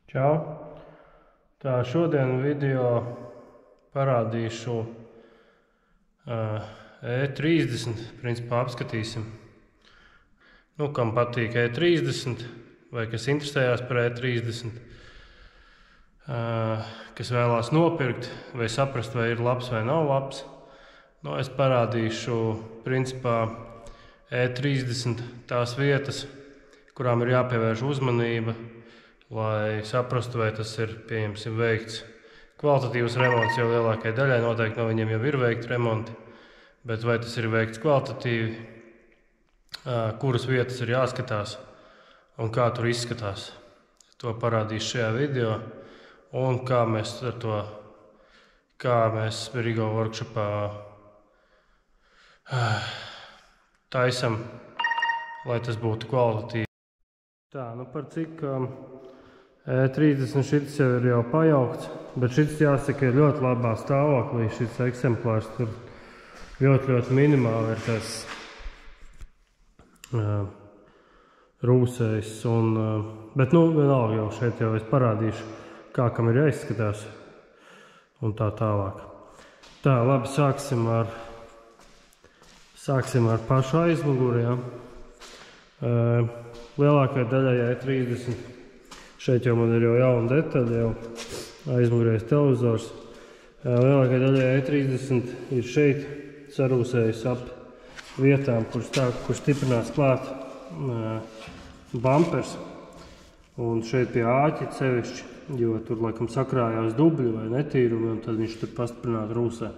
Čau! Tā šodien video parādīšu E30, principā apskatīsim. Kam patīk E30, vai kas interesējās par E30, kas vēlās nopirkt, vai saprast, vai ir labs vai nav labs. Es parādīšu, principā, E30 tās vietas, kurām ir jāpievērš uzmanība, lai saprastu, vai tas ir, pieņemsim, veikts kvalitatīvs remonts, jo lielākai daļai noteikti no viņiem jau ir veikti remonti, bet vai tas ir veikts kvalitatīvi, kuras vietas ir jāskatās un kā tur izskatās. To parādīšu šajā video un kā mēs ar to, kā mēs Rigo workshopā taisam, lai tas būtu kvalitatīvi. Tā, par cik E30 šis jau ir jau pajaukts, bet šis jāsaka ir ļoti labā stāvoklī. Šis eksemplārs tur ļoti minimāli ir tas rūsējs. Bet vienalga jau šeit jau es parādīšu, kā kam ir jāizskatās un tā tālāk. Tā, labi, sāksim ar pašu aizmuguri. Lielākai daļai E30 šeit jau man ir jau jauna detaļa, jau aizmugurējais televizors. Lielākai daļai E30 ir šeit sarūsējis ap vietām, kur stiprinās klāt bumpers. Un šeit pie āķa sevišķi, jo tur laikam sakrājās dubļi vai netīrumi, un tad viņš tur pastiprināt rūsē.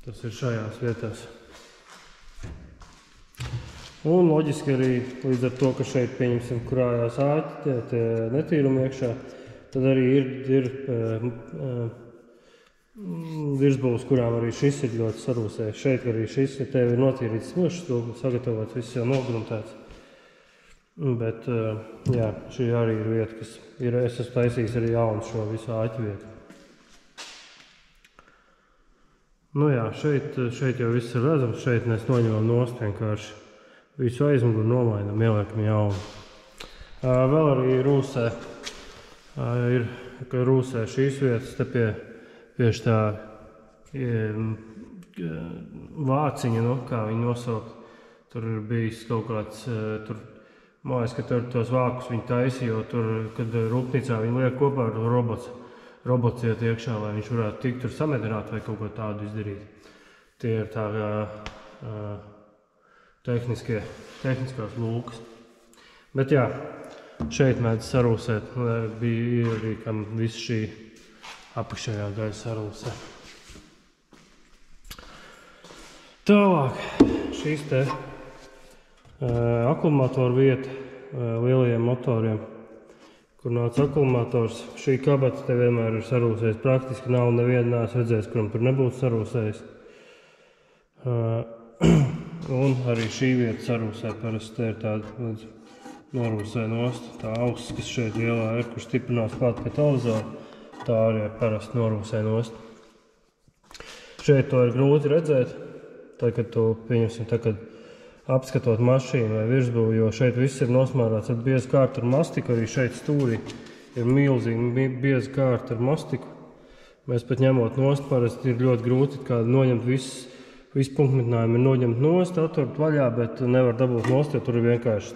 Tas ir šajās vietās. Un loģiski arī līdz ar to, ka šeit, pieņemsim, krājās āķi, tie netīrumi iekšā, tad arī ir virsbūvs, kurām arī šis ir ļoti sarūsējis. Šeit arī šis, ja tev ir notīrīts smošs, sagatavots, viss jau nogruntēts. Bet, jā, šī arī ir vieta, kas ir, es esmu taisījis arī jaunu šo visu āķu vietu. Jā, šeit jau viss ir redzams, šeit mēs noņemam nost vienkārši. Visu aizmuguru nomainam, ieliekam jaunu. Vēl arī rūsē ir rūsē šīs vietas, te pie tā vāciņa, kā viņi nosaukt. Tur ir bijis kaut kāds, mājas, ka tur tos vākus viņi taisa, jo tur, kad rūpnīcā viņi liek kopā ar robots iet iekšā, lai viņš varētu tikt tur samedināt vai kaut ko tādu izdarīt. Tie ir tā tehniskās lūkas. Bet jā, šeit mēdz sarūsēt, bija arī, kam viss šī apakšējā daļa sarūsē. Tālāk, šīs te akumulātoru vieta lielajiem motoriem, kur nāc akumulators. Šī kabata te vienmēr ir sarūsējis, praktiski nav neviena redzējis, kuram tur nebūtu sarūsējis. Un arī šī vieta sarūsē, parasti te ir tāda norūsē nost, tā auss, kas šeit lielā ir, kur stiprinās klāt pie televizora, tā arī parasti norūsē nost. Šeit to ir grūti redzēt, kad tu, pieņemsim, kad apskatot mašīnu vai virsbūvi, jo šeit viss ir nosmārāts ar biezu kārtu ar mastiku, arī šeit stūrī ir milzīgi bieza kārta ar mastiku. Mēs pat ņemot nost, parasti ir ļoti grūti noņemt visu punktmetinājumu ir noņemt nost, atvērt vaļā, bet nevar dabūt nost, jo tur ir vienkārši,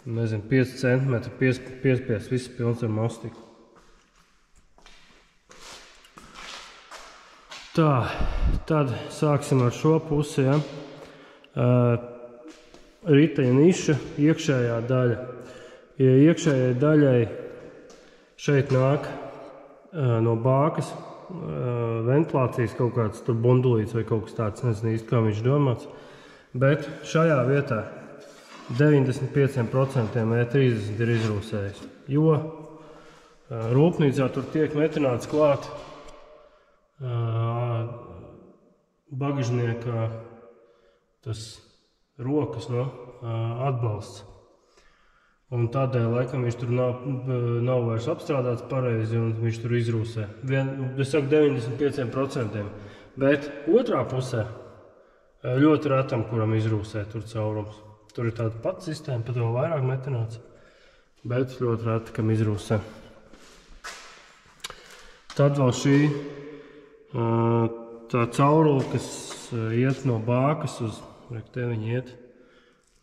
5 cm piespies, viss pilns ar mastiku. Tā, tad sāksim ar šo pusi, ja. Riteņa niša, iekšējā daļa. Ja iekšējai daļai šeit nāk no bākas, ventilācijas kaut kāds tur bundulīts vai kaut kas tāds, nezinu īsti, kā viņš domāts. Bet šajā vietā 95% E30 ir izrūsējis, jo rūpnīcā tur tiek metināts klāt bagažnieka tas rokas atbalsts. Un tādēļ, laikam, viņš tur nav vairs apstrādāts pareizi un viņš tur izrūsē. Es saku 95%, bet otrā pusē ļoti retam, kuram izrūsē tur caurums. Tur ir tāda pati sistēma, pat vēl vairāk metināts. bet ļoti reti, kam izrūsē. Tad vēl šī tā caurule, kas iet no bākas uz, te viņi iet,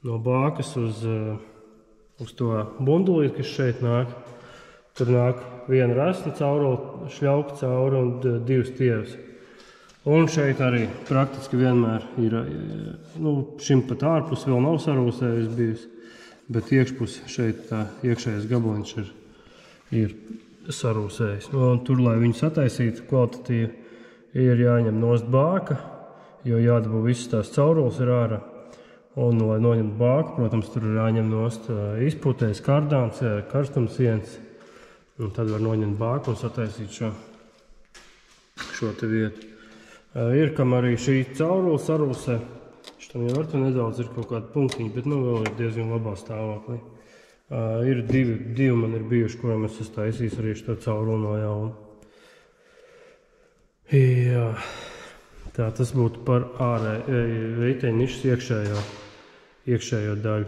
no bākas uz to bundulīti, kas šeit nāk. Tur nāk viena rasna caurule, šļauka cauri un 2 stievas. Un šeit arī praktiski vienmēr ir, šim pat ārpus vēl nav sarūsējis bijusi, bet iekšpus šeit tā iekšējais gabaliņš ir sarūsējis. Un tur, lai viņu sataisītu kvalitatīvi, ir jāņem nost bāka, jo jādabū visas tās caurules ir ārā. Un, lai noņemtu bāku, protams, tur ir jāņem nost izpūtējs kardāns, karstumsiens. Un tad var noņemt bāku un sataisīt šo te vietu. Ir, kam arī šī caurule sarūsē. Šitam jau ar to nedaudz ir kaut kādi punktiņi, bet vēl ir diezgan labā stāvoklī. Ir divi man ir bijuši, kuriem es esmu taisījis arī šo cauruli no jauna. Jā. Tā, tas būtu par riteņnišas iekšējo daļu.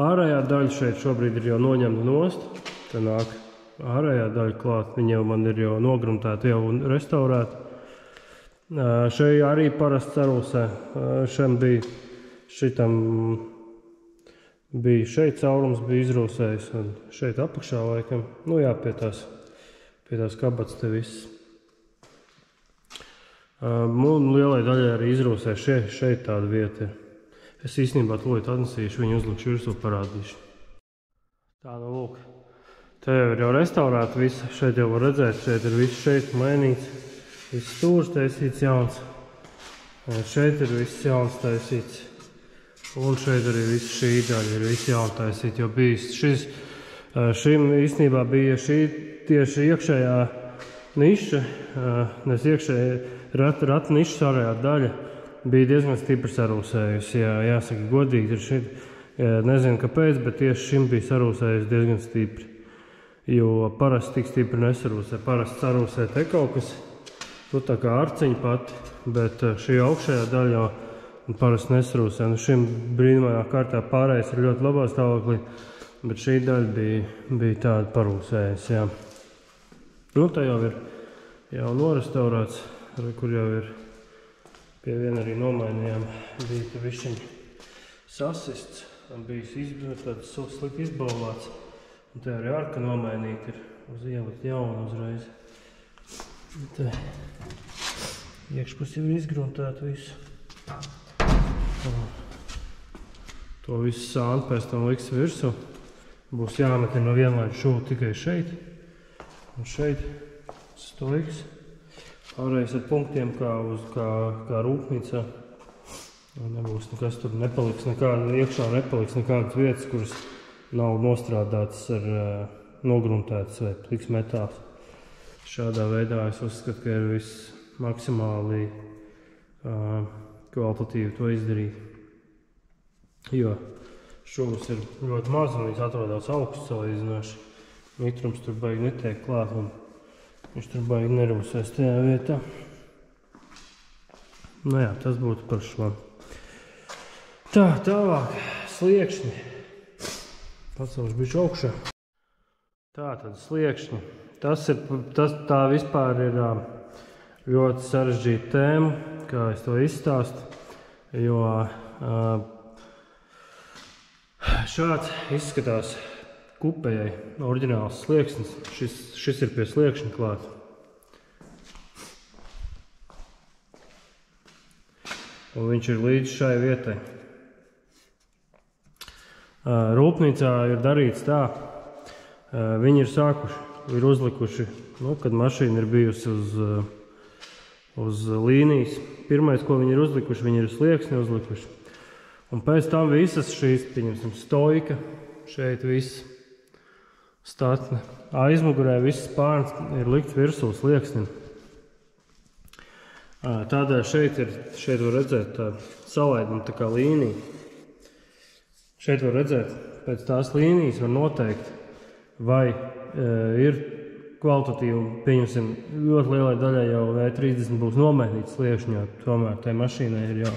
Ārējā daļa šeit šobrīd ir jau noņemta nost. Te nāk ārējā daļa klāt. Viņa jau man ir jau nogruntēta, jau restaurēta. Šeit arī parasti sarūsē. Šitam bija šeit caurums, bija izrūsējis, un šeit apakšā laikam. Jā, pie tās kabatas te viss. Lielai daļai arī izrūsē šeit tāda vieta ir. Es īstenībā tūlīt atnesīšu, viņu uzlikšu virsū, parādīšu. Tā, lūk. Te jau ir restaurēta visa. Šeit jau var redzēt, šeit ir viss šeit mainīts. Viss stūrs taisīts jauns. Šeit ir viss jauns taisīts. Un šeit arī viss šī daļa ir viss jaun taisīt, jo bijis šim īstenībā bija šī tieši iekšējā niša, nes iekšējā rata nišas ārējā daļa bija diezgan stipri sarūsējusi. Jāsaka, godīgi ir šī, nezinu kāpēc, bet tieši šim bija sarūsējusi diezgan stipri. Jo parasti tik stipri nesarūsē. Parasti sarūsē te kaut kas, tā kā arciņa pati, bet šī augšējā daļā parasti nesarūsē. Šim brīnumainā kārtā pārējais ir ļoti labā stāvoklī, bet šī daļa bija tāda parūsējas, jā. Te jau ir jau norestaurēts, kur jau ir pie viena arī nomainījām. Bija te višķiņi sasists, bija tāds slikti izbalvāts. Un te arī arka nomainīt ir uz ielikt jaunu uzreiz. Te iekšpus jau ir izgruntēt visu. To visu sānu pēc tam liks virsū. Būs jāmet no vienlaikus šūlu tikai šeit. Un šeit stoiks. Pārējais ar punktiem kā rūpnīcā. Nebūs nekas tur nepaliks, iekšā nepaliks nekādas vietas, kuras nav nostrādāts ar nogruntētas vai pliks metāls. Šādā veidā es uzskatu, ka ir viss maksimāli kvalitatīvi to izdarīt. Jo šūnas ir ļoti maz un viņas atrodas augsts salīdzinoši. Mitrums tur baigi netiek klāt un viņš tur baigi nerūsēs tajā vietā. Jā, tas būtu par šo. Tā, tālāk, sliekšņi. Pacelšu bišķi augšā. Tā tad sliekšņi. Tā vispār ir ļoti sarežģīta tēma, kā es to izstāstu, jo šāds izskatās kupējai oriģināls slieksnis. Šis ir pie sliekšņa klāt. Un viņš ir līdz šai vietai. Rūpnīcā ir darīts tā, viņi ir uzlikuši, kad mašīna ir bijusi uz līnijas. Pirmais, ko viņi ir uzlikuši, viņi ir slieksni uzlikuši. Un pēc tam visas šīs, pieņemsim, stoika, šeit viss statne. Aizmugurē viss spārns ir likt virsū slieksnim. Tādēļ šeit var redzēt tā salaiduma tā kā līnija. Šeit var redzēt, pēc tās līnijas var noteikt, vai ir kvalitatīvi, pieņemsim, ļoti lielai daļai jau V30 būs nomainīts sliekšņi, jo tomēr tai mašīnai ir jau,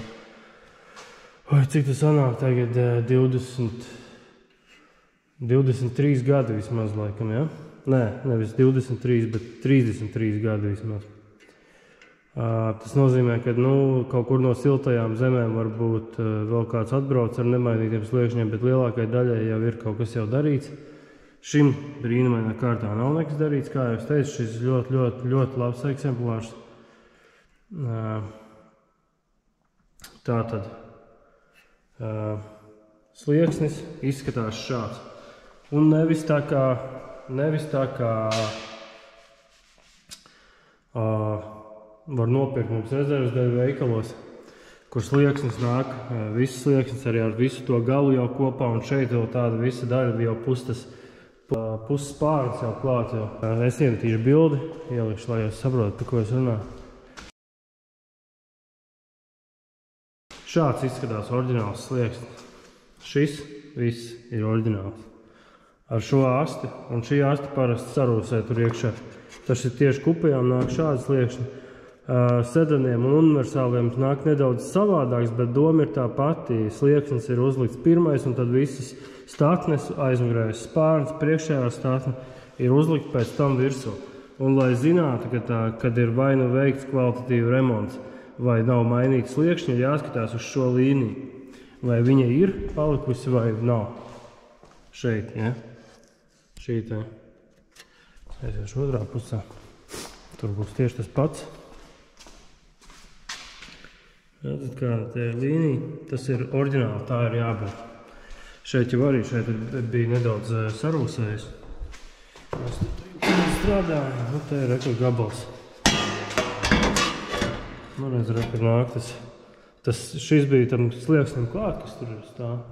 vai cik tas sanāk tagad 20 23 gadi vismaz laikam, ja? Nē, nevis 23, bet 33 gadi vismaz. Tas nozīmē, ka kaut kur no siltajām zemēm varbūt vēl kāds atbrauc ar nemainītiem sliekšņiem, bet lielākai daļai jau ir kaut kas jau darīts. Šim brīnumainā kārtā nav nekas darīts, kā jau es teicu, šis ļoti, ļoti, ļoti labs eksemplārs. Tātad slieksnis izskatās šāds. Un nevis tā kā var nopirkt mums rezerves daļu veikalos, kur slieksnis nāk, viss slieksnis arī ar visu to galu jau kopā, un šeit jau tāda visa daļa jau puses spārns jau klāt jau. Es iemetīšu bildi, ielikšu, lai jūs saprotat, par ko es runāju. Šāds izskatās oriģināls slieksnis. Šis viss ir oriģināls. Ar šo asti, un šī asti parasti sarūsē tur iekšā. Tas ir tieši kupajām nāk šāds sliekšņi. Sedaniem un universāliem nāk nedaudz savādāks, bet doma ir tā pati. Slieksnis ir uzlikts pirmais, un tad visas staknes, aizmugurējais spārns, priekšējā stakne ir uzlikt pēc tam virsū. Un lai zinātu, kad ir vai nu veikts kvalitatīvu remonts, vai nav mainīts sliekšņi, ir jāskatās uz šo līniju. Vai viņa ir palikusi vai nav. Šeit, ja? Šī te. Aiziešu otrā pusē. Tur būs tieši tas pats. Redzat, kāda te ir līnija. Tas ir oriģināli, tā ir jābūt. Šeit jau arī bija nedaudz sarūsējis. Mēs strādājam, te ir rekur gabals. Man redz, rekur nāk tas. Šis bija tam slieksnim klāt, kas tur ir stāv.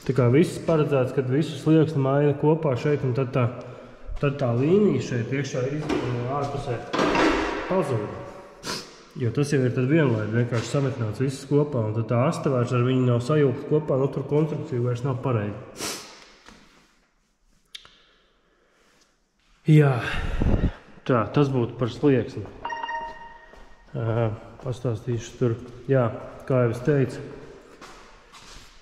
Tā kā viss paredzēts, kad visu slieksni maina kopā šeit, un tad tā līnija šeit iekšā ārpusē pazūda. Jo tas jau ir tad vienlaid vienkārši sametināts viss kopā, un tad tā asta vairs ar viņu nav sajūgt kopā, tur konstrukcija vairs nav pareiga. Jā, tā, tas būtu par slieksni. Pastāstīšu tur, jā. Kā jau es teicu,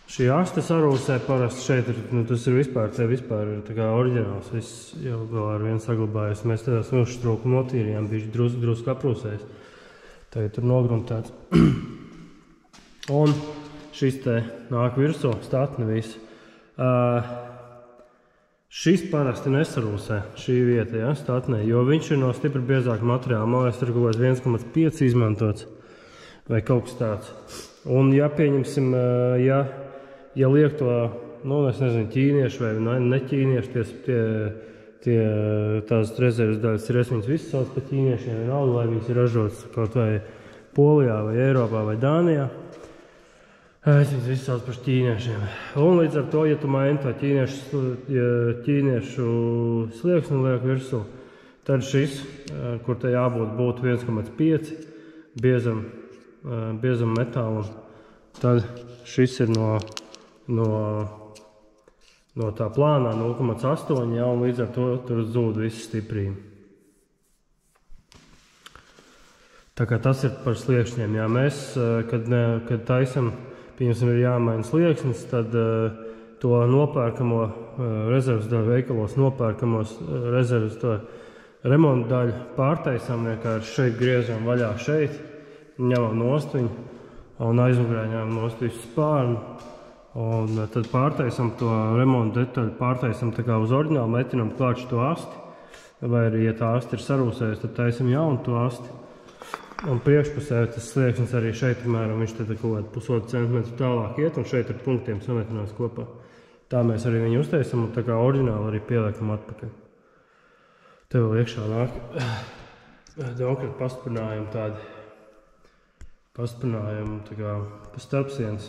šī aste sarūsē parasti šeit ir, tas ir vispār ir tā kā oriģināls, viss jau vēl ar vienu saglabājies. Mēs tādās milšķtrūku notīrījām, bija drusku aprūsējis. Tagad tur nogruntēts. Un šis te nāk virsū, statne viss. Šis parasti nesarūsē, šī vieta, ja, statnē, jo viņš ir no stipri biezāka materiāla. Man liekas, tur kaut kāds 1,5 izmantots. Vai kaut kas tāds. Un ja pieņemsim, ja liek to, es nezinu, ķīnieši vai neķīnieši, tās rezerves daļas ir esmiņas visas sauc par ķīniešiem, vienalga, lai viņas ir ražotas kaut vai Polijā, vai Eiropā, vai Dānijā. Es viņas visas sauc par ķīniešiem. Un līdz ar to, ja tu maini to ķīniešu slieksni liek virsū, tad šis, kur te jābūt, būtu 1,5 biezam metālam, tad šis ir no tā plānā 0,8, ja, un līdz ar to tur zūd visu stiprību. Tā kā tas ir par sliekšņiem. Jā, mēs, kad taisam, pieņemsim, ir jāmaina slieksnis, tad to nopērkamo rezerves daļu veikalos, nopērkamos rezerves to remontu daļu pārtaisam, vienkārši šeit griežam vaļā šeit, ņemam nost viņu un aizmugurē ņemam nost visu spārnu, un tad pārtaisam to remontu detaļu, pārtaisam tā kā uz oriģinālu, metinam klāt šo asti, vai arī, ja tā asti ir sarūsējusi, tad taisam jaunu to asti. Un priekšpusē tas slieksnis arī šeit, piemēram, viņš tad kaut kādu 1,5 centimetru tālāk iet, un šeit ar punktiem sametinās kopā. Tā mēs arī viņu uztaisam, un tā kā oriģināli arī pieliekam atpakaļ. Te vēl iekšā nāk konkrēti pastiprinājumi tādi. Pastiprinājumi tā kā pa starpsienas.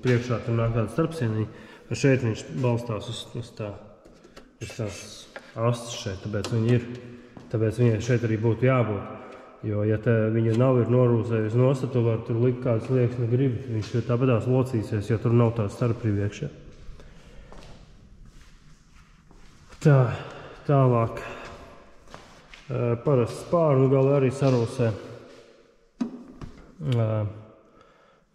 Priekšā tur nāk tāda starpsienī, un šeit viņš balstās uz tās astes šeit, tāpēc viņai šeit arī būtu jābūt. Jo, ja viņa nav ir norūsējusi nost, tu var tur likt kādas slieksni gribi, viņš tāpatās locīsies, jo tur nav tāda starprība iekšā. Tālāk. Parasti spārnu gali arī sarūsē.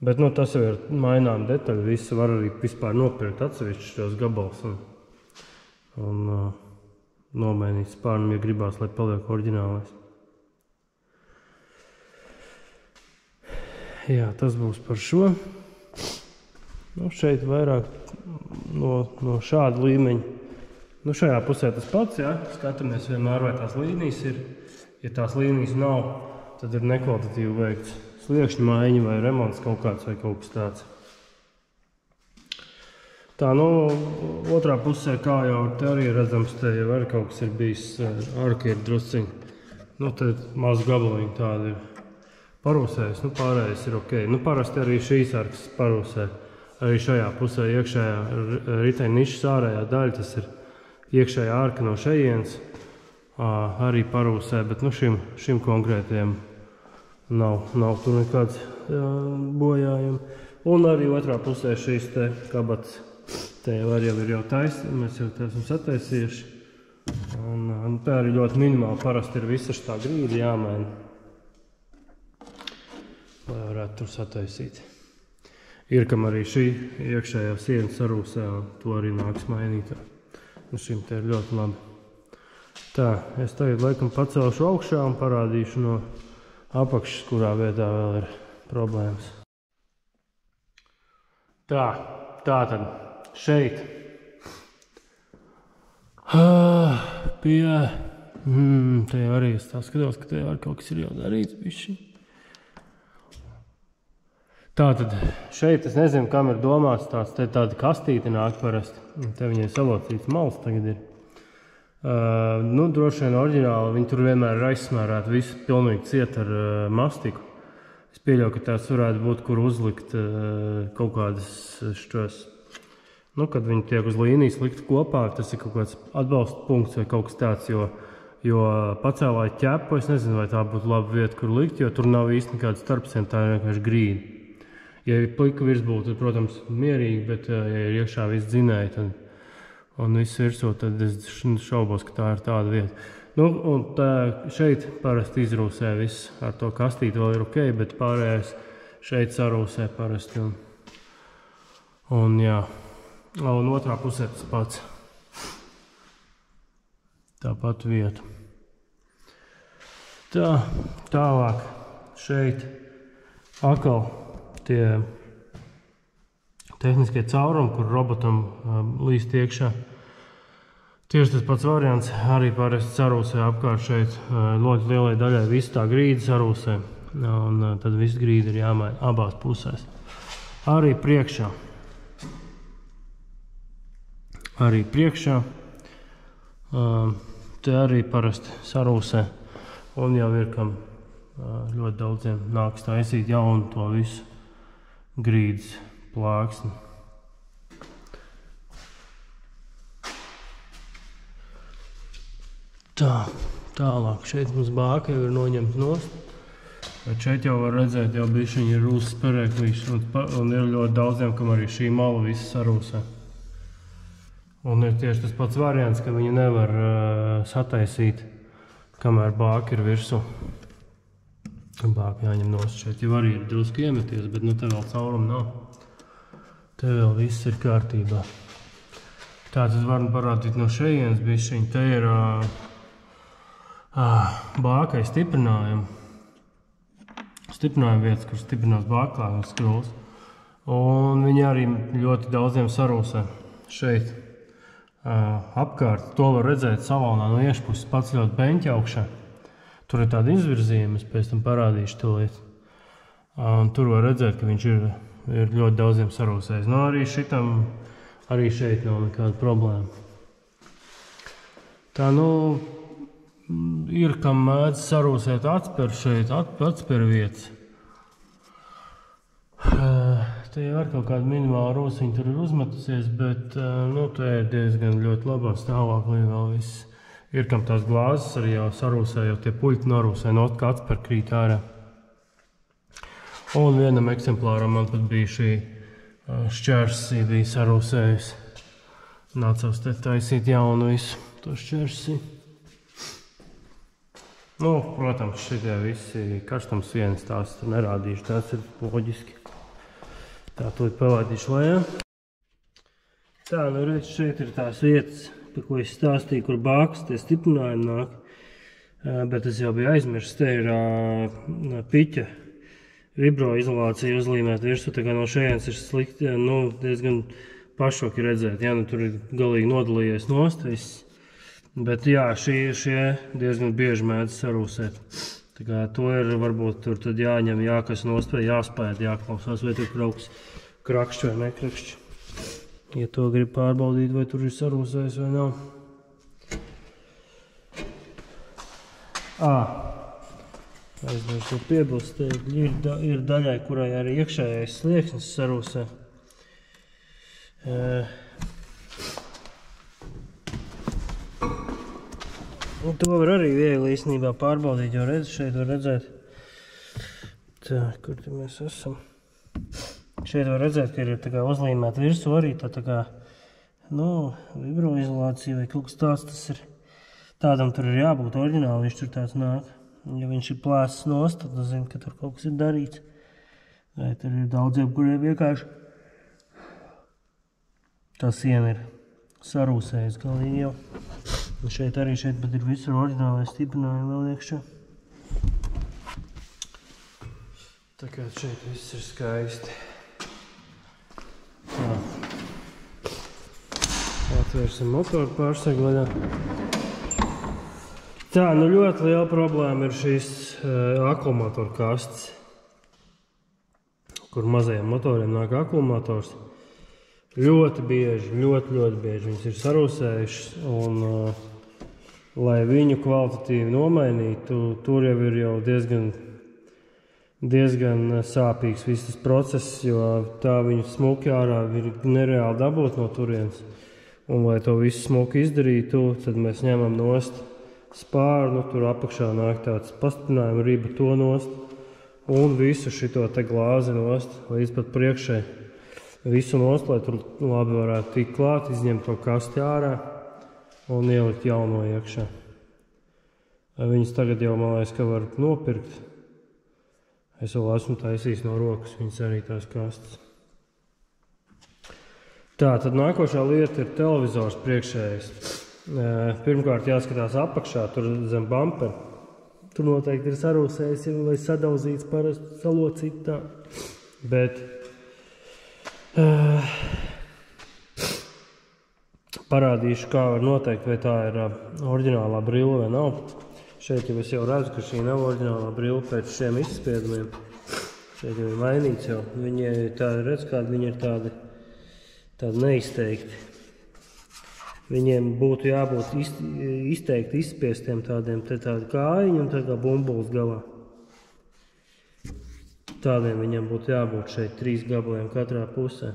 Bet, nu, tas jau ir mainām detaļu. Visi var arī vispār nopirkt atsevišķi šos gabals un nomainīt spārnam, ja gribās, lai paliek oriģinālais. Jā, tas būs par šo. Nu, šeit vairāk no šāda līmeņa. Nu, šajā pusē tas pats, jā. Skatāmies vienmēr, vai tās līnijas ir. Ja tās līnijas nav, tad ir nekvalitatīvi veikts sliekšņu maiņa vai remonts kaut kāds vai kaut kas tāds. Tā, nu, otrā pusē, kā jau te arī redzams, te jau arī kaut kas ir bijis, arka ir drusciņi. Nu, te mazu gabaliņu tādi ir parūsējis, nu, pārējais ir ok. Nu, parasti arī šīs arkas parūsē. Arī šajā pusē iekšējā riteņa nišas ārējā daļa, tas ir iekšējā arka no šejienes, arī parūsē, bet nu, šim konkrētiem nav tur nekāds bojājumi. Un arī otrā pusē šīs te kabatas, te jau ir jau taisni, mēs jau te esam sataisījuši. Un tā arī ļoti minimāli, parasti ir visa šitā grīda jāmaina, lai varētu tur sataisīt. Ir, kam arī šī iekšējā siena sarūsē, un to arī nāks mainīt. Un šim te ir ļoti labi. Tā, es tagad laikam pacelšu augšā un parādīšu no apakšas, kurā vietā vēl ir problēmas. Tā tad šeit te arī es tā skatos, ka te arī kaut kas ir jau darīts bišķi. Tātad šeit es nezinu, kam ir domāts tāds, te tāda kastīte nāk parasti. Te viņai salocīts mals tagad ir. Nu, droši vien oriģināli, viņi tur vienmēr ir aizsmērēti, visi pilnīgi ciet ar mastiku. Es pieļauju, ka tās varētu būt, kur uzlikt kaut kādas šķos. Nu, kad viņi tiek uz līnijas likt kopā, tas ir kaut kāds atbalsta punkts vai kaut kas tāds, jo pacēlāja ķepu, es nezinu, vai tā būtu laba vieta, kur likt, jo tur nav īsti nekāda starpsiena, tā ir vienkārši grīda. Ja ir plika virsbūve, tad, protams, mierīgi, bet ja ir iekšā viss dzinēji, un viss virsū, tad es šaubos, ka tā ir tāda vieta. Nu, un tā šeit parasti izrūsē viss, ar to kastīti vēl ir ok, bet pārējais šeit sarūsē parasti. Un jā, un otrā pusē tas pats. Tāpat vieta. Tā, tālāk šeit atkal tie tehniskie caurumi, kur robotam līst iekšā. Tieši tas pats variants, arī parasti sarūsē apkārt šeit ļoti lielai daļai visu tā grīda sarūsē, un tad viss grīda ir jāmaina abās pusēs. Arī priekšā, te arī parasti sarūsē, un jau ir, kam ļoti daudziem nāks taisīt jaunu to visu grīdas plāksni. Tālāk šeit mums bāka jau ir noņemta nost. Bet šeit jau var redzēt, jau bišķiņi ir rūsas perēklīši, un ir ļoti daudziem, kam arī šī mala viss sarūsē. Un ir tieši tas pats variants, ka viņu nevar sataisīt, kamēr bāka ir virsū. Bāka jāņem nost šeit, jau arī ir drusku iemeties, bet nu te vēl caurumi nav. Te vēl viss ir kārtībā. Tātad varam parādīt no šejienes bišķiņi. Te ir bākai stiprinājumi vietas, kur stiprinās bāklājums skrūvs. Un viņi arī ļoti daudziem sarūsē šeit apkārt. To var redzēt salonā no iešpuses paceļot beņķi augšā. Tur ir tāda izvirzījuma, es pēc tam parādīšu to lietu. Un tur var redzēt, ka viņš ir ļoti daudziem sarūsējis. Nu, arī šeit nav nekāda problēma. Tā, nu, ir, kam mēdz sarūsēt atspēr šeit, atspēr vietas. Te jau ar kaut kādu minimālu rūsiņu tur ir uzmetusies, bet, nu, te ir diezgan ļoti labā stāvoklī vēl viss. Ir, kam tās glāzes arī jau sarūsē, jau tie puļķi norūsē, not kā atspēr krīt ārā. Un vienam eksemplāram man pat bija šī šķērsī bija sarūsējusi. Nācās te taisīt jaunu visu to šķērsī. Nu, protams, šitie visi karstums vienas tās tur nerādīšu, tās ir loģiski. Tā to ir palaidīšu lejā. Tā, nu redz, šeit ir tās vietas, par ko es stāstīju, kur bākas tie stiprinājumi nāk. Bet es jau biju aizmirsts, te ir piķa vibroizolācija uzlīmēt virsū, tā kā no šejienes ir slikti, nu, diezgan pašoki redzēt, ja, nu, tur ir galīgi nodalījies nost viss. Bet jā, šie diezgan bieži mēdz sarūsēt. Tā kā to ir varbūt tur tad jāņem, jākas nost vai jāspēd, jāklausās, vai tur kaut kas krakšķi vai nekrakšķi. Ja to grib pārbaudīt, vai tur ir sarūsējis vai nav. Aizmirsu piebilst, ir daļai, kurai arī iekšējais slieksnis sarūsē. To var arī viegli īstenībā pārbaudīt, jo redz, šeit var redzēt. Tā, kur te mēs esam? Šeit var redzēt, ka ir tā kā uzlīmēt virsū arī tā kā, nu, vibroizolācija vai kaut kas tāds tas ir. Tādam tur ir jābūt oriģināli, viņš tur tāds nāk. Ja viņš ir plēsis nost, tad zinu, ka tur kaut kas ir darīts. Vai tur ir daudziem, kuriem vienkārši tā siena ir sarūsējas galīgi jau. Un šeit pat ir visur oriģinālais stiprinājumi vēl iekšā. Tā kā šeit viss ir skaisti. Tā. Atvērsim motoru pārsegu vaļā. Tā, nu ļoti liela problēma ir šīs akumulātoru kastes, kur mazajiem motoriem nāk akumulators. Ļoti bieži viņas ir sarūsējušas, un lai viņu kvalitatīvi nomainītu, tur jau ir jau diezgan sāpīgs viss tas process, jo tā viņu smuki ārā ir nereāli dabūt no turienes. Un lai to visu smuki izdarītu, tad mēs ņemam nost spāru, nu tur apakšā nāk tāds pastiprinājuma riba to nost, un visu šito te glāzi nost, līdz pat priekšai. Visu nost, lai tur labi varētu tikt klāt, izņemt to kasti ārā un ielikt jauno iekšā. Viņas tagad jau, man liekas, ka var nopirkt. Es vēl esmu taisījis no rokas, viņas arī tās kastes. Tā, tad nākošā lieta ir televizors priekšējais. Pirmkārt jāskatās apakšā, tur zem bumpera. Tur noteikti ir sarūsējis vai sadauzīts, parasti salocīt tā. Bet parādīšu, kā var noteikt, vai tā ir oriģinālā brilla vai nav. Šeit jau es jau redzu, ka šī nav oriģinālā brilla pēc šiem izspiedumiem. Šeit jau ir mainīts jau. Viņi tādi redz, kādi viņi ir tādi neizteikti. Viņiem būtu jābūt izteikti izspiestiem tādiem tādi kājiņi un tā kā bumbulis galā. Tādiem viņam būtu jābūt šeit 3 gabaliem katrā pusē.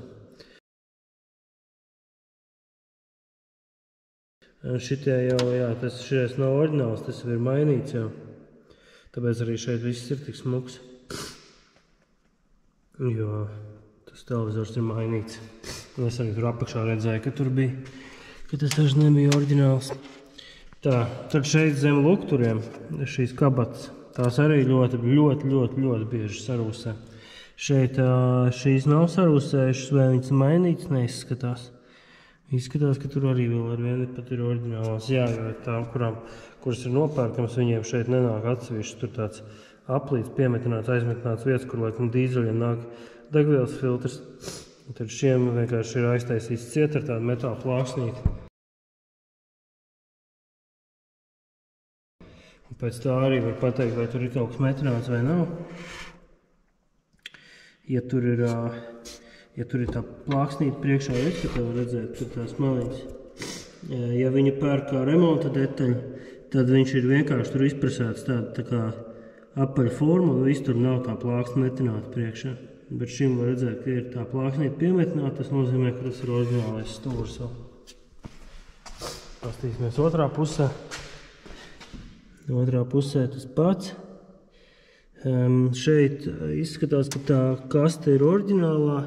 Šitie jau, jā, šies nav oriģināls, tas jau ir mainīts jau. Tāpēc arī šeit viss ir tik smuks. Jo tas televizors ir mainīts. Un es arī tur apakšā redzēju, ka tur bija. Ka tas arī nebija oriģināls. Tā, tad šeit zem lukturiem šīs kabatas, tās arī ļoti bieži sarūsē. Šeit šīs nav sarūsējušas, vai viņas mainītas, neizskatās. Izskatās, ka tur arī vēl ar vienu pat ir oriģinālās. Jā, jo tām, kuras ir nopērkams, viņiem šeit nenāk atsevišķi. Tur tāds aplīts, piemetināts, aizmetināts vietas, kur laikam dīzeļiem nāk degvielas filtrs. Un tad šiem vienkārši ir aiztaisīts ciet ar tādu metāla plāksnīti. Un pēc tā arī var pateikt, vai tur ir kaut kas metināts vai nav. Ja tur ir tā plāksnīta priekšā, ka tev redzēt, tur tās maliņas. Ja viņu pērk kā remonta detaļu, tad viņš ir vienkārši tur izpresēts tā kā apaļa forma, un viss tur nav tā plāksne metināta priekšā. Bet šim var redzēt, ka ir tā plāksnīta piemetināta, tas nozīmē, ka tas ir oriģinālais stūrs. Pastīsimies otrā pusē. Otrā pusē tas pats. Šeit izskatās, ka tā kaste ir oriģinālā,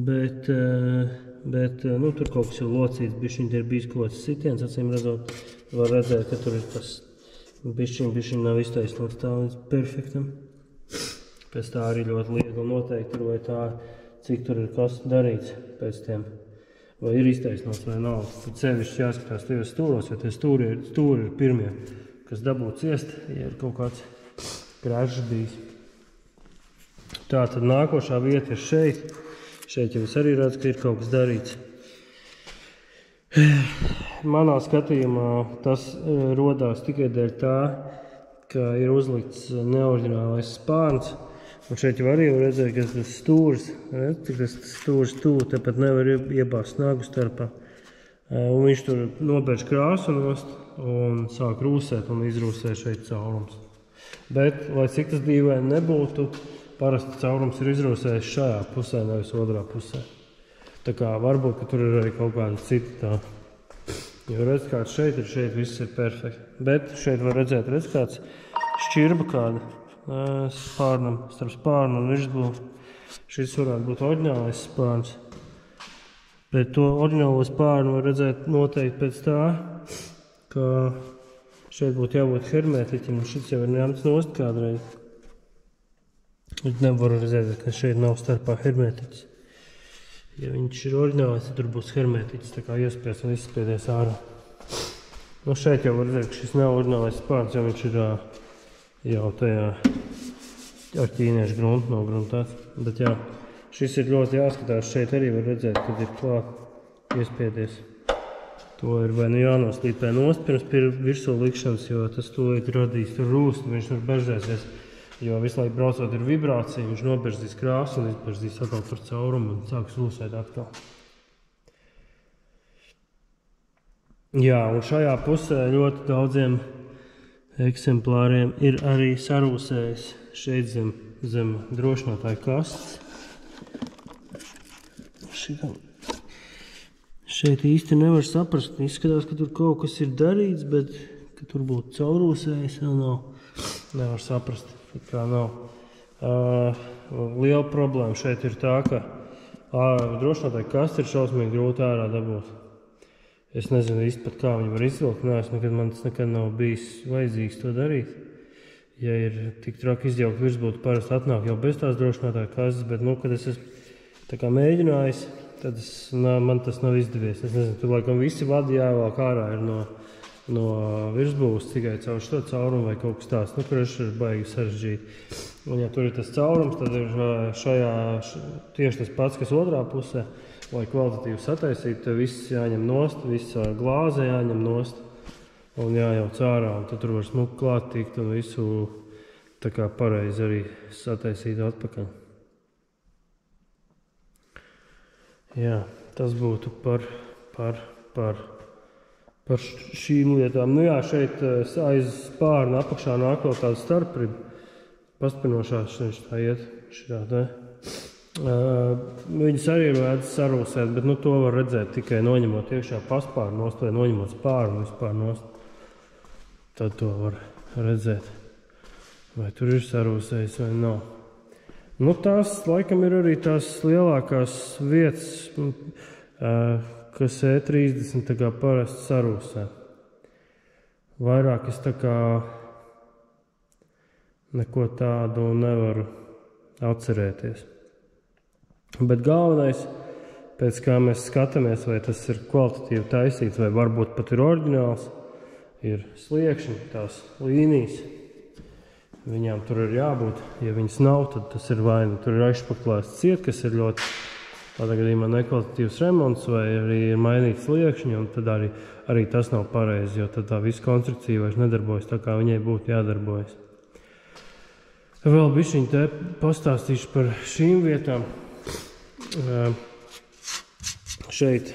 bet nu, tur kaut kas jau locīts, bišķiņ ir bijis kaut kāds sitiens, acīm redzot, var redzēt, ka tur ir tas bišķiņ nav iztaisnots tā līdz perfektam. Pēc tā arī ļoti viegli noteikt, vai tā, cik tur ir kas darīts pēc tiem. Vai ir iztaisnots vai nav. Tad sevišķi jāskatās tajos stūros, jo tie stūri ir pirmie, kas dabū ciest, ja ir kaut kāds grāžs bijis. Tā, tad nākošā vieta ir šeit. Šeit jau es arī redzu, ka ir kaut kas darīts. Manā skatījumā tas rodās tikai dēļ tā, ka ir uzlikts neoriģinālais spārns. Un šeit jau arī var redzēt, ka tas stūris, cik tas stūris tūl, tepat nevar iebāzt nagu starpā. Un viņš tur nobērš krāsu nost un sāk rūsēt un izrūsē šeit caurums. Bet, lai cik tas dīvaini nebūtu, parasti caurums ir izrūsējis šajā pusē, nevis otrā pusē. Tā kā varbūt, ka tur ir arī kaut kāda cita tā. Jo redz, kāds šeit viss ir perfekti. Bet šeit var redzēt, kāds šķirba kāda spārnam, starp spārnu un virsbūvu. Šis varētu būt oriģinālais spārns. Bet to oriģinālo spārnu var redzēt noteikti pēc tā, ka šeit būtu jābūt hermētiķim, un šis jau ir ņemts nost kādreiz. Nevaru redzēt, ka šeit nav starpā hermētiķis. Ja viņš ir oriģināls, tad tur būs hermētiķis, tā kā iespies un izspiedies ārā. Nu šeit jau var redzēt, ka šis nav oriģinālais spārns, jo viņš ir jau tajā ar ķīniešu gruntu nav gruntāts. Bet jā, šis ir ļoti jāskatās, šeit arī var redzēt, kad ir klāt iespiedies. To ir vai nu jānoslīpē nost pirms virsū likšanas, jo tas tūlīt radīs tur rūst, viņš tur beržēsies. Jo visu laiku braucot ir vibrācija, viņš noberzīs krāsu un izberzīs atkal tur caurumu un sāks rūsēt atkal. Jā, un šajā pusē ļoti daudziem eksemplāriem ir arī sarūsējis šeit zem drošinātāja kastes. Šeit īsti nevar saprast, izskatās, ka tur kaut kas ir darīts, bet ka tur būtu caurūsējis, vēl nevar saprast. Kā nav. Liela problēma šeit ir tā, ka drošinātāja kaste ir šausmīgi grūti ārā dabūt. Es nezinu īsti pat kā viņi var izvilkt, man tas nekad nav bijis vajadzīgs to darīt. Ja ir tik traki izjaukt virsbūtu, parasti atnāk jau bez tās drošinātāja kastes, bet kad es esmu tā kā mēģinājis, tad man tas nav izdevies. Es nezinu, tur laikam visi vadi jāvāk ārā ir no virsbūves tikai caur šo caurumu vai kaut kas tāds, kurš ir baigi sarežģīti. Un ja tur ir tas caurums, tad ir tieši tas pats, kas otrā pusē, lai kvalitatīvi sataisītu, tad viss jāņem nost, viss glāze jāņem nost un jājauc ārā, un tad tur var smuki klāt tikt un visu tā kā pareizi arī sataisīt atpakaļ. Jā, tas būtu par šīm lietām. Nu jā, šeit aiz spārna apakšā nāk vēl tāda starpriba, paspinošās, viņš tā iet šitā. Viņas arī ir vēdz sarūsēt, bet to var redzēt tikai noņemot iekšā paspārnu nost vai noņemot spārnu vispār nost. Tad to var redzēt, vai tur ir sarūsējis vai nav. Tās laikam ir arī tās lielākās vietas, kas E30 tā kā parasti sarūsē. Vairāk es tā kā neko tādu nevaru atcerēties. Bet galvenais, pēc kā mēs skatāmies, vai tas ir kvalitatīvi taisīts, vai varbūt pat ir oriģināls, ir sliekšņi, tās līnijas. Viņām tur ir jābūt. Ja viņas nav, tad tas ir vai nu tur ir aizšpaklēsts ciet, kas ir ļoti tādā gadījumā nekvalitatīvs remonts, vai arī ir mainīts sliekšņi, un tad arī tas nav pareizi, jo tad tā visa konstrukcija vairs nedarbojas tā, kā viņai būtu jādarbojas. Vēl bišķiņ te pastāstīšu par šīm vietām. Šeit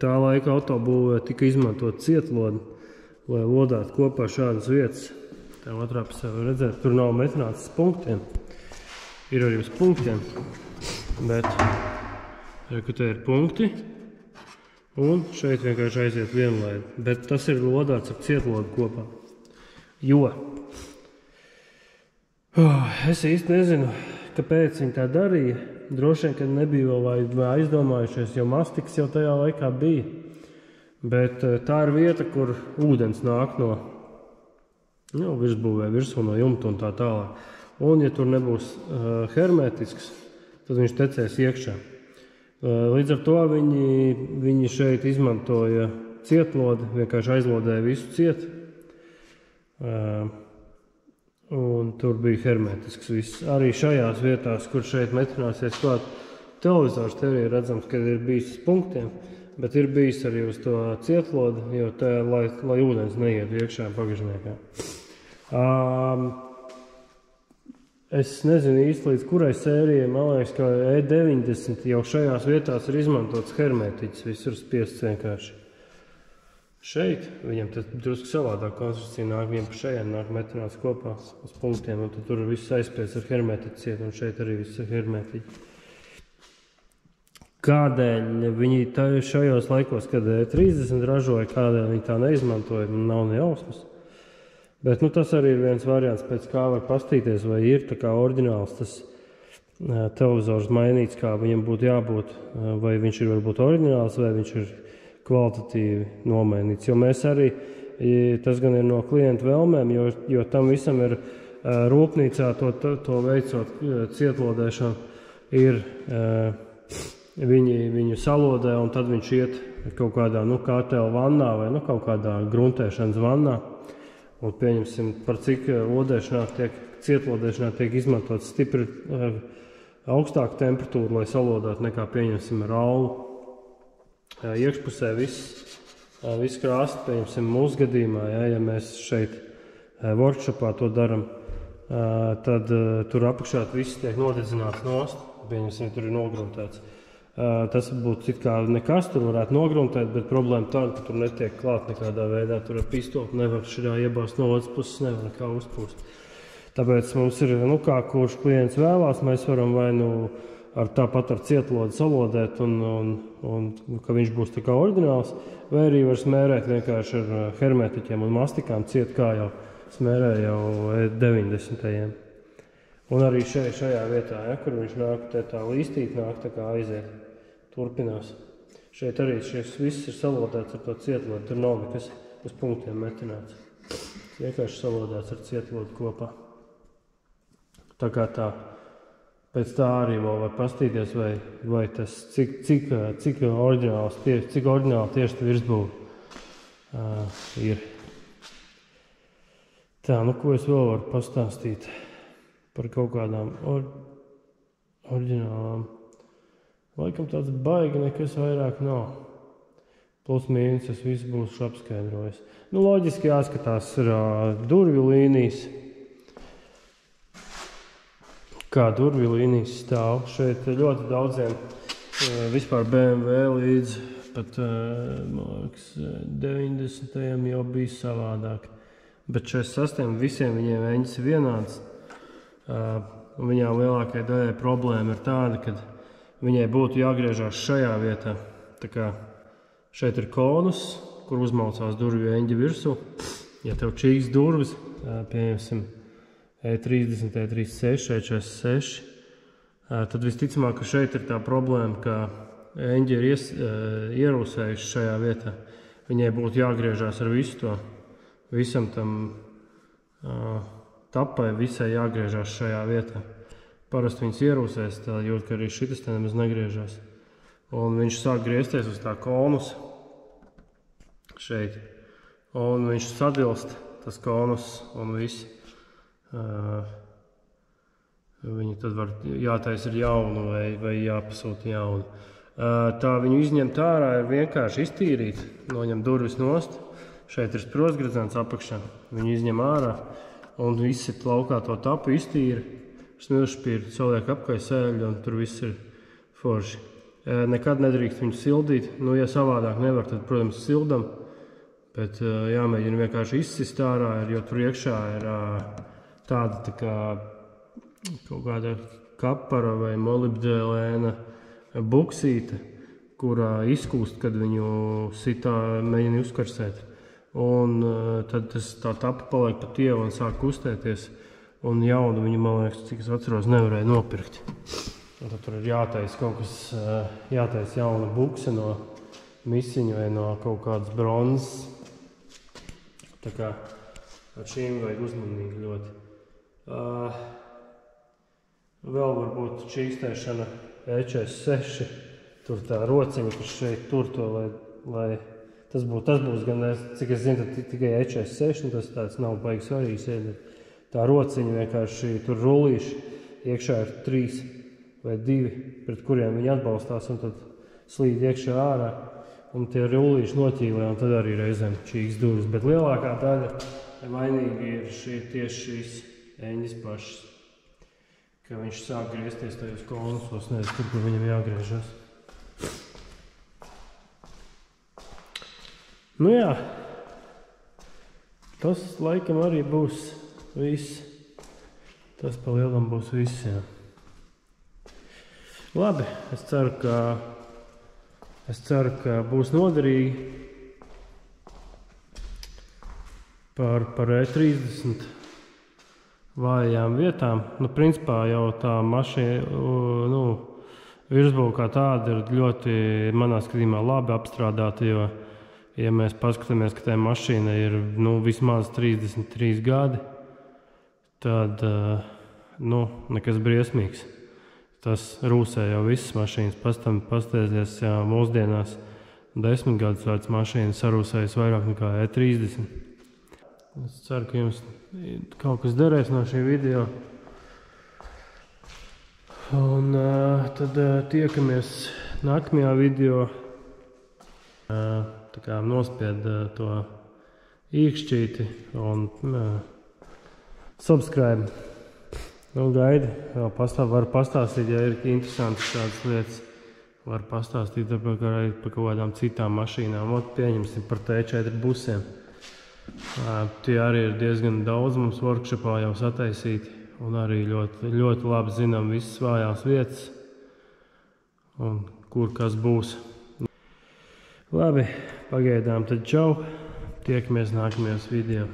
tā laika autobūvē tika izmantot cietlodi, lai lodātu kopā šādas vietas. Tā otrā pusē var redzēt, tur nav metināts punktiem. Ir arī uz punktiem, bet te ir punkti, un šeit vienkārši aiziet vienlaidi. Bet tas ir lodāts ar cietlodu kopā. Jo es īsti nezinu, kāpēc viņi tā darīja. Droši vien, ka nebija vēl vai aizdomājušies, jo mastiks jau tajā laikā bija. Bet tā ir vieta, kur ūdens nāk no virsbūvē, virsū no jumta un tā tālāk. un ja tur nebūs hermetisks, tad viņš tecēs iekšā. Līdz ar to viņi šeit izmantoja cietlodi, vienkārši aizlodēja visu ciet, un tur bija hermetisks viss. Arī šajās vietās, kur šeit metināsies klāt televizors, te arī redzams, ka ir bijis uz punktiem, bet ir bijis arī uz to cietlodi, jo tā, lai ūdens neiet iekšā bagažniekā. Es nezinu īsti līdz kurai sērijai, man liekas, ka E90 jau šajās vietās ir izmantots hermetiķis, visur spiests vienkārši. Šeit viņam tas drusku savādāk konstrukcija nāk, viņam pa šajiem nāk metināts kopā uz punktiem, un tad tur viss aizspies ar hermetiķi ciet, un šeit arī viss ir hermetiķi. Kādēļ viņi šajos laikos, kad E30 ražoja, kādēļ viņi tā neizmantoja, nav ne jausmas. Bet tas arī ir viens variants, pēc kā var pastīties, vai ir tā kā oriģināls tas televizors mainīts, kā viņam būtu jābūt, vai viņš ir varbūt oriģināls, vai viņš ir kvalitatīvi nomainīts. Jo mēs arī, tas gan ir no klientu vēlmēm, jo tam visam ir rūpnīcā to veicot cietlodēšanu, ir viņu salodē, un tad viņš iet kaut kādā KTL vannā vai kaut kādā gruntēšanas vannā. Un pieņemsim, par cik cietlodēšanā tiek izmantots stipri augstāka temperatūra, lai salodātu nekā pieņemsim ar aulu. Iekšpusē viss krāsti, pieņemsim mūsu gadījumā, ja mēs šeit workshopā to daram, tad tur apakšā viss tiek nodedzināts nost, pieņemsim, tur ir nogruntēts. Tas būtu it kā nekas, tur varētu nogruntēt, bet problēma tāda, ka tur netiek klāt nekādā veidā. Tur ar pistoli nevar širā iebāzt no otras puses, nevar nekā uzpūst. Tāpēc mums ir, kā kurš klients vēlās, mēs varam vai tāpat ar cietlodi salodēt, un ka viņš būs tā kā oriģināls, vai arī var smērēt vienkārši ar hermetiķiem un mastikām ciet, kā jau smērē jau 90. Un arī šajā vietā, kur viņš nāk, tā līstīt nāk, tā kā aiziet. Turpinās. Šeit arī šis viss ir salodēts ar to cietlodi, tur nav nekas uz punktiem metināts. Vienkārši salodēts ar cietlodi kopā. Tā kā tā, pēc tā arī vēl var pastīties, vai tas, cik oriģināli tieši virsbūve ir. Tā, ko es vēl varu pastāstīt par kaut kādām oriģinālām. Laikam tāds baigi nekas vairāk nav. Plus mīnus es visu būšu apskaidrojis. Loģiski jāskatās ir durvju līnijas. Kā durvju līnijas stāv. Šeit ļoti daudziem vispār BMW līdz pat, man liekas, 90. jau bija savādāk. Bet 46. visiem viņiem eņģis ir vienāds. Viņām lielākai daļai problēma ir tāda, ka viņai būtu jāgriežās šajā vietā. Tā kā šeit ir konus, kur uzmaucās durvju eņģi virsū. Ja tev čīks durvis, pieņemsim E30, E36, E46, tad visticamāk, ka šeit ir tā problēma, ka eņģi ir ierūsējuši šajā vietā. Viņai būtu jāgriežās ar visu to, visam tam tapai, visai jāgriežās šajā vietā. Parasti viņas ierūsēs, tā jūt, ka arī šitas te nemaz negriežās. Un viņš sāk griezties uz tā konus šeit. Un viņš sadilst, tas konus un viss. Viņi tad var jātais ar jaunu vai jāpasūta jaunu. Tā viņu izņemt ārā ir vienkārši iztīrīt, noņem durvis nost. Šeit ir sprostgredzens apakšā. Viņu izņem ārā un izsit laukā to tapu, iztīra. Smilšpīri saliek apkai sēļu, un tur viss ir forši. Nekad nedrīkst viņu sildīt. Ja savādāk nevar, tad, protams, sildam. Bet jāmēģina vienkārši izsist ārā, jo tur iekšā ir tāda tā kā kaut kāda kapara vai molibdēlēna buksīte, kurā izkūst, kad viņu sitā mēģina uzkarsēt. Un tad tā tapa paliek pa tievu un sāk kustēties. Un jaunu viņu, man liekas, cik es atceros, nevarēja nopirkt. Un tad tur ir jātais kaut kas, jātais jauna bukse no misiņa vai no kaut kādas bronzas. Tā kā ar šīm vajag uzmanīgi ļoti. Vēl varbūt čīkstēšana E46, tur tā rociņa, kas šeit tur to, lai tas būs gan, cik es zinu, tikai E46, un tas tāds nav baigi svarīgs. Tā rociņa vienkārši tur rullīši, iekšā ir 3 vai 2, pret kuriem viņi atbalstās, un tad slīd iekšā ārā, un tie rullīši noķīlē, un tad arī reizēm čīks durvis. Bet lielākā daļa vainīgi ir tieši šīs eņģis pašas, ka viņš sāk griezties tajos konusos, nevis tur, kur viņam jāgriežas. Nu jā, tas laikam arī būs viss. Tas pa lielam būs viss, jā. Labi, es ceru, ka būs noderīgi par E30 vājām vietām. Nu, principā jau tā mašīna, virsbūve kā tāda ir ļoti, manā skatījumā, labi apstrādāta, jo, ja mēs paskatāmies, ka tā mašīna ir vismaz 33 gadi, tad nekas briesmīgs. Tas rūsē jau visas mašīnas. Pasteidzies, jā, mūsdienās 10 gadus vērts mašīna sarūsējas vairāk nekā E30. Es ceru, ka jums kaut kas derēs no šī video. Un tad tiekamies nākamajā video. Tā kā nospied to īkšķīti un subscribe. Nu, gaidi, var pastāstīt, ja ir interesantas tādas lietas. Var pastāstīt par kaut kādām citām mašīnām. Pieņemsim par T4 busiem. Tie arī ir diezgan daudz mums workshopā jau sataisīti. Un arī ļoti, ļoti labi zinām visas vājās vietas. Un kur kas būs. Labi, pagaidām tad čau. Tiekamies nākamajos video.